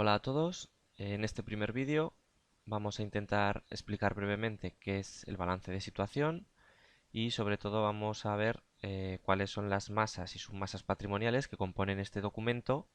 Hola a todos, en este primer vídeo vamos a intentar explicar brevemente qué es el balance de situación y sobre todo vamos a ver cuáles son las masas y submasas patrimoniales que componen este documento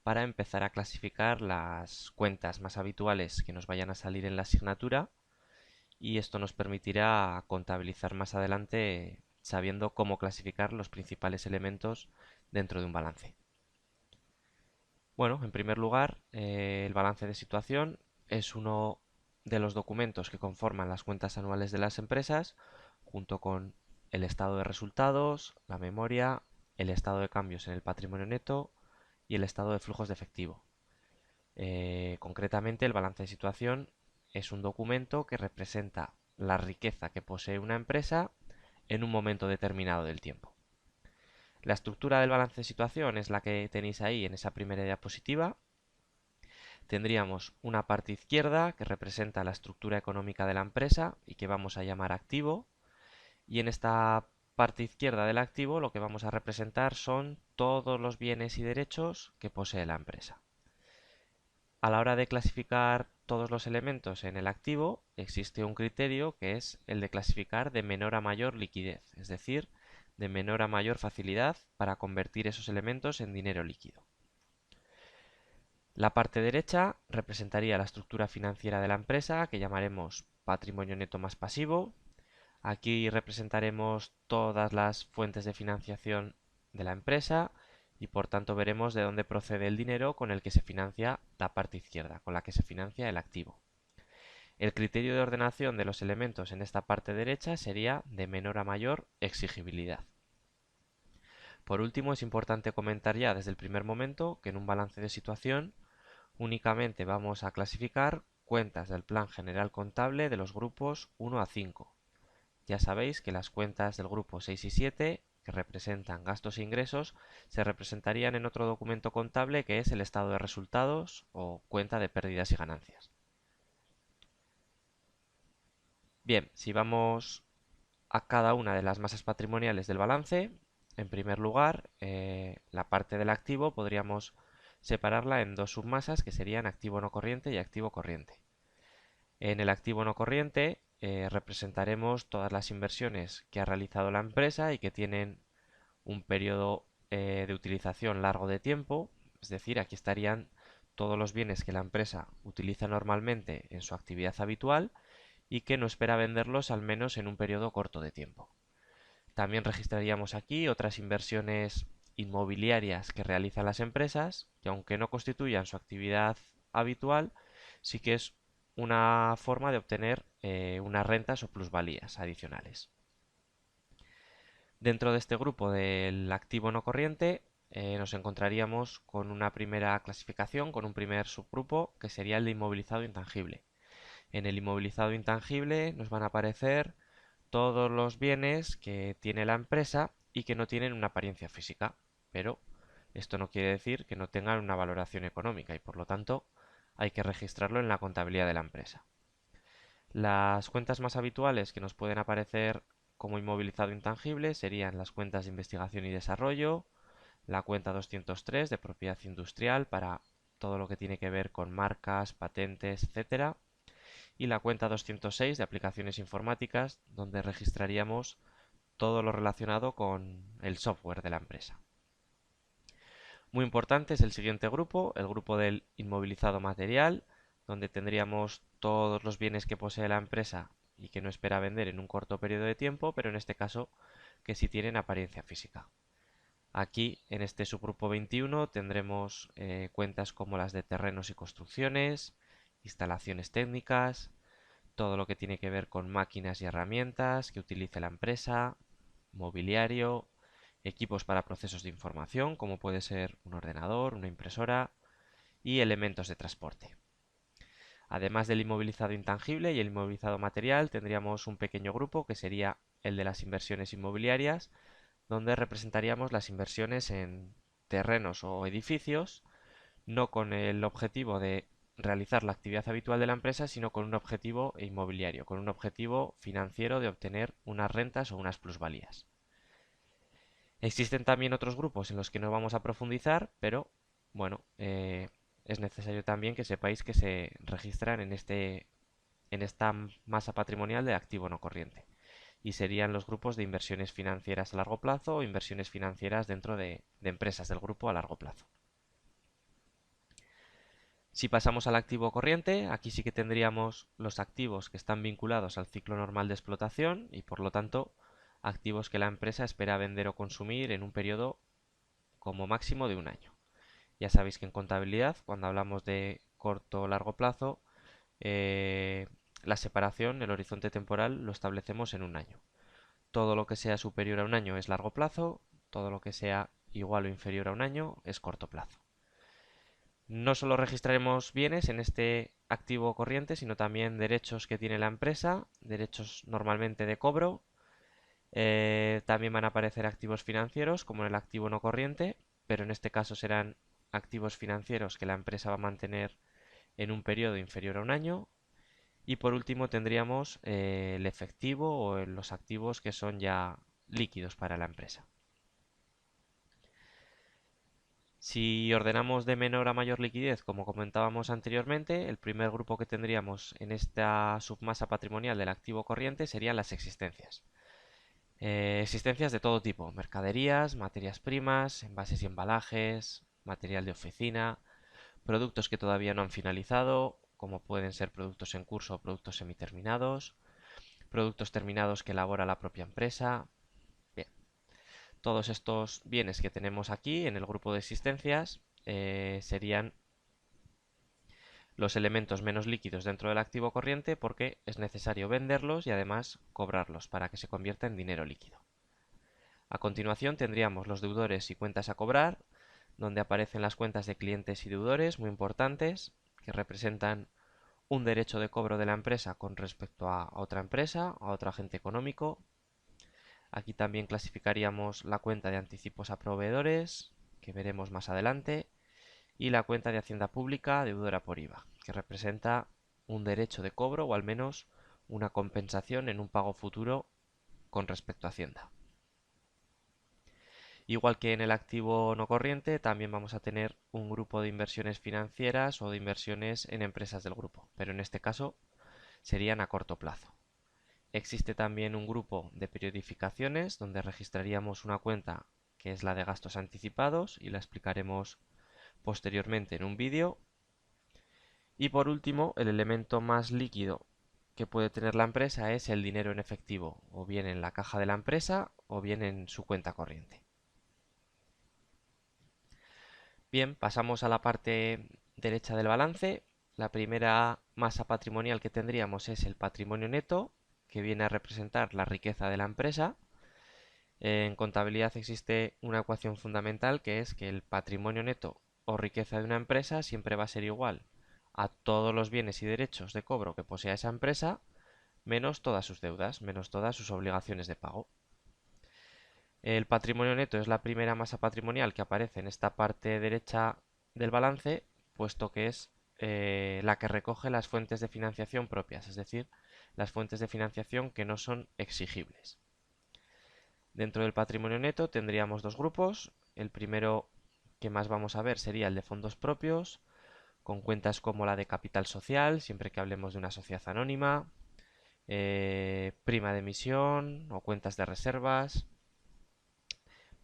para empezar a clasificar las cuentas más habituales que nos vayan a salir en la asignatura, y esto nos permitirá contabilizar más adelante sabiendo cómo clasificar los principales elementos dentro de un balance. Bueno, en primer lugar, el balance de situación es uno de los documentos que conforman las cuentas anuales de las empresas, junto con el estado de resultados, la memoria, el estado de cambios en el patrimonio neto y el estado de flujos de efectivo. Concretamente, el balance de situación es un documento que representa la riqueza que posee una empresa en un momento determinado del tiempo. La estructura del balance de situación es la que tenéis ahí en esa primera diapositiva. Tendríamos una parte izquierda que representa la estructura económica de la empresa y que vamos a llamar activo, y en esta parte izquierda del activo lo que vamos a representar son todos los bienes y derechos que posee la empresa. A la hora de clasificar todos los elementos en el activo, existe un criterio que es el de clasificar de menor a mayor liquidez, es decir, de menor a mayor facilidad para convertir esos elementos en dinero líquido. La parte derecha representaría la estructura financiera de la empresa, que llamaremos patrimonio neto más pasivo. Aquí representaremos todas las fuentes de financiación de la empresa y por tanto veremos de dónde procede el dinero con el que se financia la parte izquierda, con la que se financia el activo. El criterio de ordenación de los elementos en esta parte derecha sería de menor a mayor exigibilidad. Por último, es importante comentar ya desde el primer momento que en un balance de situación únicamente vamos a clasificar cuentas del plan general contable de los grupos 1 a 5. Ya sabéis que las cuentas del grupo 6 y 7, que representan gastos e ingresos, se representarían en otro documento contable que es el estado de resultados o cuenta de pérdidas y ganancias. Bien, si vamos a cada una de las masas patrimoniales del balance, en primer lugar, la parte del activo podríamos separarla en dos submasas que serían activo no corriente y activo corriente. En el activo no corriente representaremos todas las inversiones que ha realizado la empresa y que tienen un periodo de utilización largo de tiempo, es decir, aquí estarían todos los bienes que la empresa utiliza normalmente en su actividad habitual y que no espera venderlos al menos en un periodo corto de tiempo. También registraríamos aquí otras inversiones inmobiliarias que realizan las empresas, que aunque no constituyan su actividad habitual, sí que es una forma de obtener unas rentas o plusvalías adicionales. Dentro de este grupo del activo no corriente nos encontraríamos con una primera clasificación, con un primer subgrupo que sería el de inmovilizado intangible. En el inmovilizado intangible nos van a aparecer todos los bienes que tiene la empresa y que no tienen una apariencia física, pero esto no quiere decir que no tengan una valoración económica y por lo tanto hay que registrarlo en la contabilidad de la empresa. Las cuentas más habituales que nos pueden aparecer como inmovilizado intangible serían las cuentas de investigación y desarrollo, la cuenta 203 de propiedad industrial para todo lo que tiene que ver con marcas, patentes, etcétera, y la cuenta 206 de aplicaciones informáticas, donde registraríamos todo lo relacionado con el software de la empresa. Muy importante es el siguiente grupo, el grupo del inmovilizado material, donde tendríamos todos los bienes que posee la empresa y que no espera vender en un corto periodo de tiempo, pero en este caso que sí tienen apariencia física. Aquí, en este subgrupo 21, tendremos cuentas como las de terrenos y construcciones, instalaciones técnicas, todo lo que tiene que ver con máquinas y herramientas que utilice la empresa, mobiliario, equipos para procesos de información, como puede ser un ordenador, una impresora, y elementos de transporte. Además del inmovilizado intangible y el inmovilizado material, tendríamos un pequeño grupo que sería el de las inversiones inmobiliarias, donde representaríamos las inversiones en terrenos o edificios, no con el objetivo de realizar la actividad habitual de la empresa, sino con un objetivo inmobiliario, con un objetivo financiero de obtener unas rentas o unas plusvalías. Existen también otros grupos en los que no vamos a profundizar, pero bueno, es necesario también que sepáis que se registran en esta masa patrimonial de activo no corriente. Y serían los grupos de inversiones financieras a largo plazo o inversiones financieras dentro de empresas del grupo a largo plazo. Si pasamos al activo corriente, aquí sí que tendríamos los activos que están vinculados al ciclo normal de explotación y por lo tanto activos que la empresa espera vender o consumir en un periodo como máximo de un año. Ya sabéis que en contabilidad, cuando hablamos de corto o largo plazo, eh, la separación, el horizonte temporal, lo establecemos en un año. Todo lo que sea superior a un año es largo plazo, todo lo que sea igual o inferior a un año es corto plazo. No solo registraremos bienes en este activo corriente, sino también derechos que tiene la empresa, derechos normalmente de cobro. También van a aparecer activos financieros, como en el activo no corriente, pero en este caso serán activos financieros que la empresa va a mantener en un periodo inferior a un año. Y por último tendríamos el efectivo o los activos que son ya líquidos para la empresa. Si ordenamos de menor a mayor liquidez, como comentábamos anteriormente, el primer grupo que tendríamos en esta submasa patrimonial del activo corriente serían las existencias. Existencias de todo tipo, mercaderías, materias primas, envases y embalajes, material de oficina, productos que todavía no han finalizado, como pueden ser productos en curso o productos semiterminados, productos terminados que elabora la propia empresa. Bien, todos estos bienes que tenemos aquí en el grupo de existencias serían los elementos menos líquidos dentro del activo corriente porque es necesario venderlos y además cobrarlos para que se convierta en dinero líquido. A continuación tendríamos los deudores y cuentas a cobrar, donde aparecen las cuentas de clientes y deudores muy importantes que representan un derecho de cobro de la empresa con respecto a otra empresa, a otro agente económico. Aquí también clasificaríamos la cuenta de anticipos a proveedores, que veremos más adelante, y la cuenta de Hacienda Pública deudora por IVA, que representa un derecho de cobro o al menos una compensación en un pago futuro con respecto a Hacienda. Igual que en el activo no corriente, también vamos a tener un grupo de inversiones financieras o de inversiones en empresas del grupo, pero en este caso serían a corto plazo. Existe también un grupo de periodificaciones donde registraríamos una cuenta que es la de gastos anticipados y la explicaremos posteriormente en un vídeo. Y por último, el elemento más líquido que puede tener la empresa es el dinero en efectivo, o bien en la caja de la empresa o bien en su cuenta corriente. Bien, pasamos a la parte derecha del balance. La primera masa patrimonial que tendríamos es el patrimonio neto, que viene a representar la riqueza de la empresa. En contabilidad existe una ecuación fundamental que es que el patrimonio neto o riqueza de una empresa siempre va a ser igual a todos los bienes y derechos de cobro que posea esa empresa, menos todas sus deudas, menos todas sus obligaciones de pago. El patrimonio neto es la primera masa patrimonial que aparece en esta parte derecha del balance, puesto que es la que recoge las fuentes de financiación propias, es decir, las fuentes de financiación que no son exigibles. Dentro del patrimonio neto tendríamos dos grupos. El primero que más vamos a ver sería el de fondos propios, con cuentas como la de capital social, siempre que hablemos de una sociedad anónima, prima de emisión o cuentas de reservas,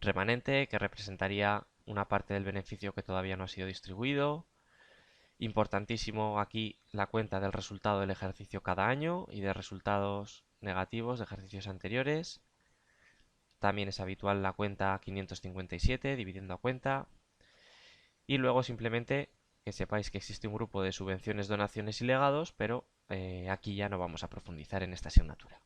remanente, que representaría una parte del beneficio que todavía no ha sido distribuido. Importantísimo aquí la cuenta del resultado del ejercicio cada año y de resultados negativos de ejercicios anteriores. También es habitual la cuenta 557, dividiendo a cuenta. Y luego simplemente que sepáis que existe un grupo de subvenciones, donaciones y legados, pero aquí ya no vamos a profundizar en esta asignatura.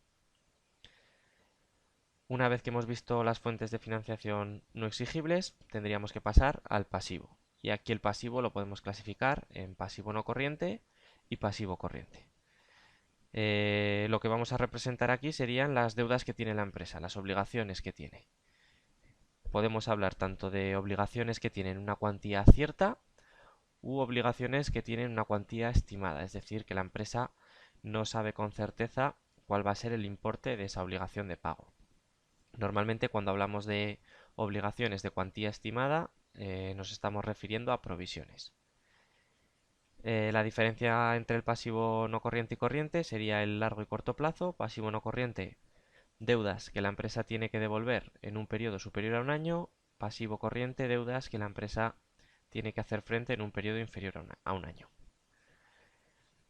Una vez que hemos visto las fuentes de financiación no exigibles, tendríamos que pasar al pasivo. Y aquí el pasivo lo podemos clasificar en pasivo no corriente y pasivo corriente. Lo que vamos a representar aquí serían las deudas que tiene la empresa, las obligaciones que tiene. Podemos hablar tanto de obligaciones que tienen una cuantía cierta u obligaciones que tienen una cuantía estimada, es decir, que la empresa no sabe con certeza cuál va a ser el importe de esa obligación de pago. Normalmente cuando hablamos de obligaciones de cuantía estimada nos estamos refiriendo a provisiones. La diferencia entre el pasivo no corriente y corriente sería el largo y corto plazo. Pasivo no corriente, deudas que la empresa tiene que devolver en un periodo superior a un año. Pasivo corriente, deudas que la empresa tiene que hacer frente en un periodo inferior a un año.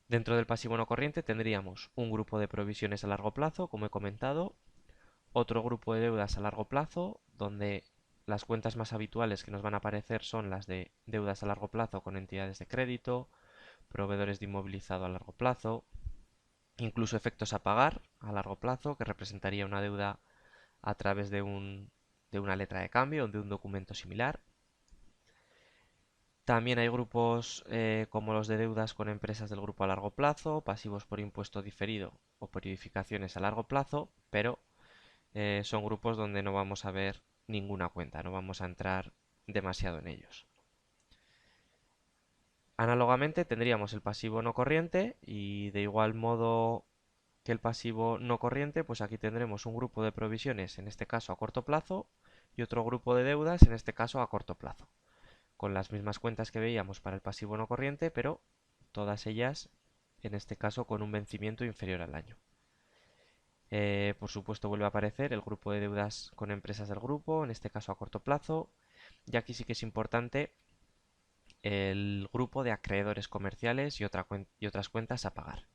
Dentro del pasivo no corriente tendríamos un grupo de provisiones a largo plazo, como he comentado, otro grupo de deudas a largo plazo, donde las cuentas más habituales que nos van a aparecer son las de deudas a largo plazo con entidades de crédito, proveedores de inmovilizado a largo plazo, incluso efectos a pagar a largo plazo, que representaría una deuda a través de una letra de cambio o de un documento similar. También hay grupos como los de deudas con empresas del grupo a largo plazo, pasivos por impuesto diferido o periodificaciones a largo plazo, pero son grupos donde no vamos a ver ninguna cuenta, no vamos a entrar demasiado en ellos. Análogamente tendríamos el pasivo no corriente y de igual modo que el pasivo no corriente, pues aquí tendremos un grupo de provisiones, en este caso a corto plazo, y otro grupo de deudas, en este caso a corto plazo, con las mismas cuentas que veíamos para el pasivo no corriente, pero todas ellas, en este caso, con un vencimiento inferior al año. Por supuesto vuelve a aparecer el grupo de deudas con empresas del grupo, en este caso a corto plazo, y aquí sí que es importante el grupo de acreedores comerciales y otras cuentas a pagar,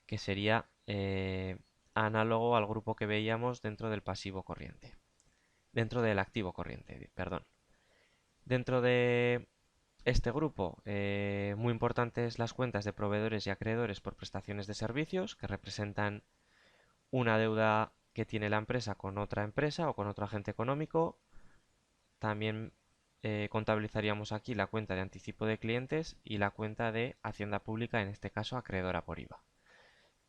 que sería análogo al grupo que veíamos dentro del pasivo corriente, dentro del activo corriente, perdón. Dentro de este grupo, muy importantes las cuentas de proveedores y acreedores por prestaciones de servicios, que representan una deuda que tiene la empresa con otra empresa o con otro agente económico. También contabilizaríamos aquí la cuenta de anticipo de clientes y la cuenta de hacienda pública, en este caso acreedora por IVA,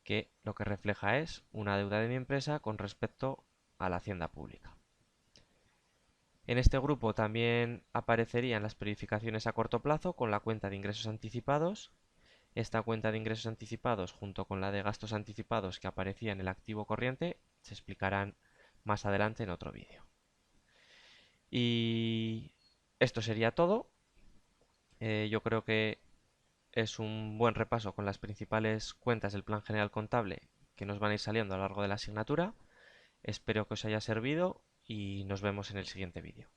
que lo que refleja es una deuda de mi empresa con respecto a la hacienda pública. En este grupo también aparecerían las periodificaciones a corto plazo con la cuenta de ingresos anticipados. Esta cuenta de ingresos anticipados junto con la de gastos anticipados que aparecía en el activo corriente se explicarán más adelante en otro vídeo. Y esto sería todo. Yo creo que es un buen repaso con las principales cuentas del Plan General Contable que nos van a ir saliendo a lo largo de la asignatura. Espero que os haya servido y nos vemos en el siguiente vídeo.